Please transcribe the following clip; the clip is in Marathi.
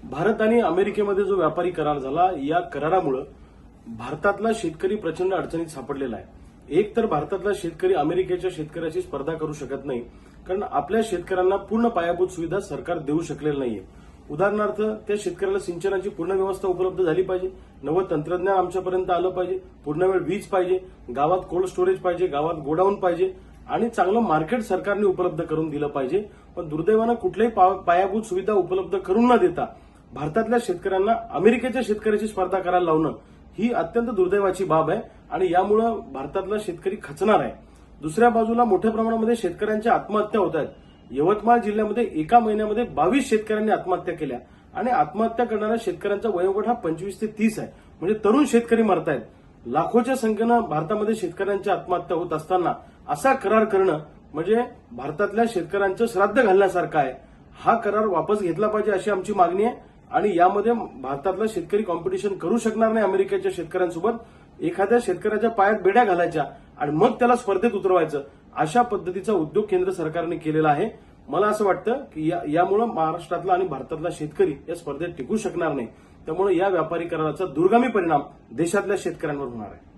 भारत आणि अमेरिकेमध्ये जो व्यापारी करार झाला, या करारामुळे भारतातला शेतकरी प्रचंड अडचणीत सापडलेला आहे। एक तर भारतातला शेतकरी अमेरिकेच्या शेतकऱ्याची स्पर्धा करू शकत नाही, कारण आपल्या शेतकऱ्यांना पूर्ण पायाभूत सुविधा सरकार देऊ शकलेलं नाहीये। उदाहरणार्थ, त्या शेतकऱ्याला सिंचनाची पूर्ण व्यवस्था उपलब्ध झाली पाहिजे, नवं तंत्रज्ञान आमच्यापर्यंत आलं पाहिजे, पूर्ण वेळ वीज पाहिजे, गावात कोल्ड स्टोरेज पाहिजे, गावात गोडाऊन पाहिजे आणि चांगलं मार्केट सरकारने उपलब्ध करून दिलं पाहिजे। पण दुर्दैवानं कुठल्याही पायाभूत सुविधा उपलब्ध करून न देता भारतातल्या शेतकऱ्यांना अमेरिकेच्या शेतकऱ्याची स्पर्धा करायला लावणं ही अत्यंत दुर्दैवाची बाब आहे आणि यामुळे भारतातला शेतकरी खचणार आहे। दुसऱ्या बाजूला मोठ्या प्रमाणामध्ये शेतकऱ्यांच्या आत्महत्या होत आहेत। यवतमाळ जिल्ह्यामध्ये एका महिन्यामध्ये 22 शेतकऱ्यांनी आत्महत्या केल्या आणि आत्महत्या करणाऱ्या शेतकऱ्यांचा वयोगट हा 25 ते 30 आहे, म्हणजे तरुण शेतकरी मरतायत। लाखोच्या संख्येनं भारतामध्ये शेतकऱ्यांच्या आत्महत्या होत असताना असा करार करणं म्हणजे भारतातल्या शेतकऱ्यांचं श्राद्ध घालण्यासारखं आहे। हा करार वापस घेतला पाहिजे अशी आमची मागणी आहे आणि यामध्ये भारतातला शेतकरी कॉम्पिटिशन करू शकणार नाही अमेरिकेच्या शेतकऱ्यांसोबत। एखाद्या शेतकऱ्याच्या पायात बेड्या घालायच्या आणि मग त्याला स्पर्धेत उतरवायचं, अशा पद्धतीचा उद्योग केंद्र सरकारने केलेला आहे। मला असं वाटतं की यामुळे महाराष्ट्रातला आणि भारतातला शेतकरी या स्पर्धेत टिकू शकणार नाही। त्यामुळे या व्यापारी कराराचा दूरगामी परिणाम देशातल्या शेतकऱ्यांवर होणार आहे।